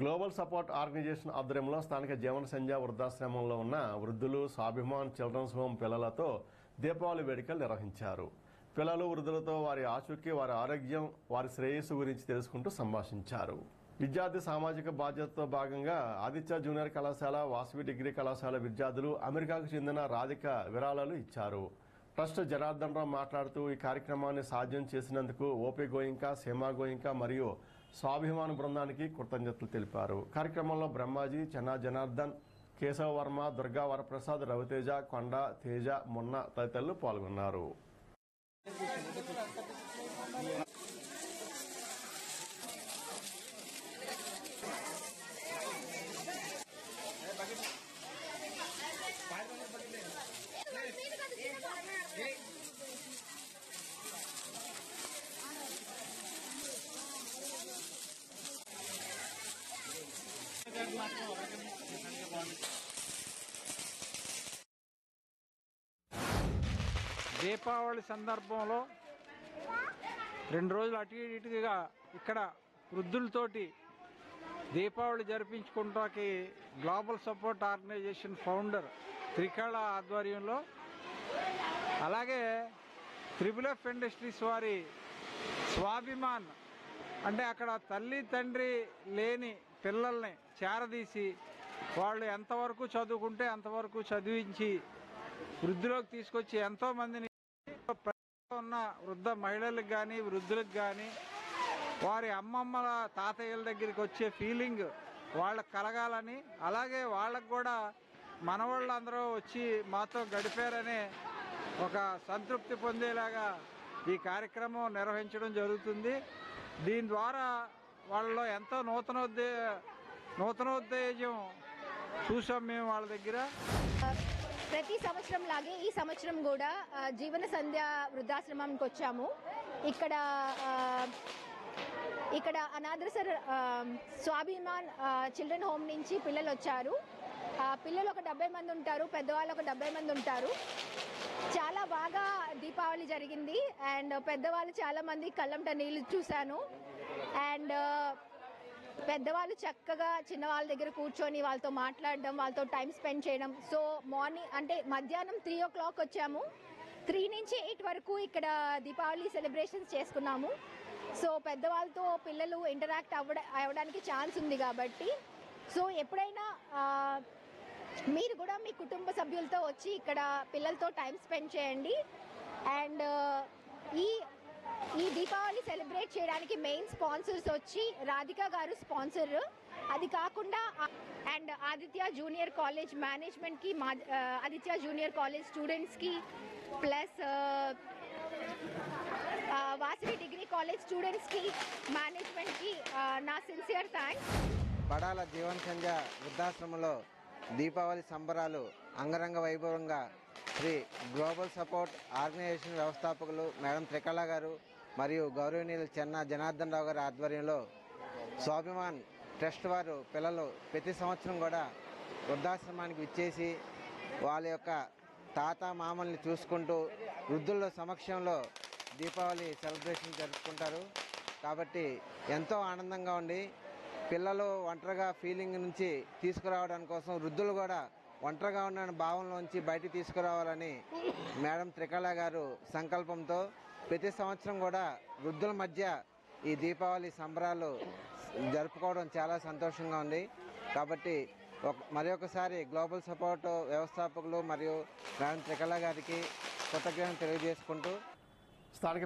Global support organisation ఆధ్వర్యంలో స్థానిక జీవన సంధ్య వృద్ధాశ్రమంలో ఉన్న వృద్ధులు స్వాభిమాన్ చిల్డ్రన్స్ హోమ్ పిల్లలతో దీపావళి వేడుకలు నిర్వహించారు. పిల్లలు వృద్ధులతో వారి ఆచూకీ, వారి ఆరోగ్యం, వారి శ్రేయస్సు గురించి తెలుసుకుంటూ సంభాషించారు. విద్యార్థి సామాజిక బాధ్యతతో భాగంగా ఆదిత్య జూనియర్ కళాశాల, వాసవి డిగ్రీ కళాశాల విద్యార్థులు అమెరికాకు చెందిన రాధిక విరాళాలు ఇచ్చారు. ట్రస్ట్ జనార్దన్ రావు మాట్లాడుతూ ఈ కార్యక్రమాన్ని సాధ్యం చేసినందుకు ఓపీ గోయింకా, సీమా గోయింకా మరియు స్వాభిమాన్ బృందానికి కృతజ్ఞతలు తెలిపారు. కార్యక్రమంలో బ్రహ్మాజీ, చెన్నా జనార్దన్, కేశవ వర్మ, దుర్గా వరప్రసాద్, రవితేజ, కొండ, తేజ, మున్న తదితరులు పాల్గొన్నారు. దీపావళి సందర్భంలో 2 రోజులు అటు ఇటుగా ఇక్కడ వృద్ధులతోటి దీపావళి జరిపించుకుంటాకి global support organization founder Trikala ఆధ్వర్యంలో, అలాగే త్రిబుల్ ఇండస్ట్రీస్ వారి స్వాభిమాన్ అంటే అక్కడ తల్లి తండ్రి లేని పిల్లల్ని చేరదీసి వాళ్ళు ఎంతవరకు చదువుకుంటే అంతవరకు చదివించి వృద్ధిలోకి తీసుకొచ్చి ఎంతోమందిని ఉన్న వృద్ధ మహిళలకు కానీ వృద్ధులకు కానీ వారి అమ్మమ్మల తాతయ్యల దగ్గరికి వచ్చే ఫీలింగ్ వాళ్ళకు కలగాలని, అలాగే వాళ్ళకు కూడా మనవాళ్ళందరూ వచ్చి మాతో గడిపారనే ఒక సంతృప్తి పొందేలాగా ఈ కార్యక్రమం నిర్వహించడం జరుగుతుంది. దీని ద్వారా వాళ్ళలో ఎంతో నూతనోత్తేజం చూసాం మేము వాళ్ళ దగ్గర. ప్రతి సంవత్సరం లాగే ఈ సంవత్సరం కూడా జీవన సంధ్య వృద్ధాశ్రమంకి వచ్చాము. ఇక్కడ అనాథసర్ స్వాభిమాన్ చిల్డ్రన్ హోమ్ నుంచి పిల్లలు వచ్చారు. పిల్లలు ఒక 70 మంది ఉంటారు, పెద్దవాళ్ళు ఒక 70 మంది ఉంటారు. చాలా బాగా దీపావళి జరిగింది అండ్ పెద్దవాళ్ళు చాలా మంది కళ్ళంట నీళ్ళు చూశాను. అండ్ పెద్దవాళ్ళు చక్కగా చిన్నవాళ్ళ దగ్గర కూర్చొని వాళ్ళతో మాట్లాడడం, వాళ్ళతో టైం స్పెండ్ చేయడం. సో మార్నింగ్ అంటే మధ్యాహ్నం 3 o'clock వచ్చాము. 3 నుంచి 8 వరకు ఇక్కడ దీపావళి సెలబ్రేషన్స్ చేసుకున్నాము. సో పెద్దవాళ్ళతో పిల్లలు ఇంటరాక్ట్ అవ్వడానికి ఛాన్స్ ఉంది కాబట్టి, సో ఎప్పుడైనా మీరు కూడా మీ కుటుంబ సభ్యులతో వచ్చి ఇక్కడ పిల్లలతో టైం స్పెండ్ చేయండి. అండ్ ఈ దీపావళి సెలబ్రేట్ చేయడానికి మెయిన్ స్పాన్సర్స్ వచ్చి రాధిక గారు స్పాన్సర్. అది కాకుండా అండ్ ఆదిత్య జూనియర్ కాలేజ్ మేనేజ్మెంట్కి, ఆదిత్య జూనియర్ కాలేజ్ స్టూడెంట్స్కి, ప్లస్ వాసవి డిగ్రీ కాలేజ్ స్టూడెంట్స్కి, మేనేజ్మెంట్కి నా సిన్సియర్ థ్యాంక్స్. పడాల జీవన సంధ్య వృద్ధాశ్రమంలో దీపావళి సంబరాలు అంగరంగ వైభవంగా శ్రీ గ్లోబల్ సపోర్ట్ ఆర్గనైజేషన్ వ్యవస్థాపకులు మేడం త్రికళ గారు మరియు గౌరవనీయులు చెన్నా జనార్దన్ రావు గారి ఆధ్వర్యంలో స్వాభిమాన్ ట్రస్ట్ వారు పిల్లలు ప్రతి సంవత్సరం కూడా వృద్ధాశ్రమానికి విచ్చేసి వాళ్ళ యొక్క తాత మామల్ని చూసుకుంటూ వృద్ధుల సమక్షంలో దీపావళి సెలబ్రేషన్ జరుపుకుంటారు. కాబట్టి ఎంతో ఆనందంగా ఉండి పిల్లలు ఒంటరిగా ఫీలింగ్ నుంచి తీసుకురావడానికి కోసం వృద్ధులు కూడా ఒంటరిగా ఉన్న భావంలోంచి బయటికి తీసుకురావాలని మేడం త్రికళ గారు సంకల్పంతో ప్రతి సంవత్సరం కూడా వృద్ధుల మధ్య ఈ దీపావళి సంబరాలు జరుపుకోవడం చాలా సంతోషంగా ఉంది. కాబట్టి మరొకసారి గ్లోబల్ సపోర్ట్ వ్యవస్థాపకులు మరియు మేడం త్రికళ గారికి కృతజ్ఞతలు తెలియజేసుకుంటూ స్థానిక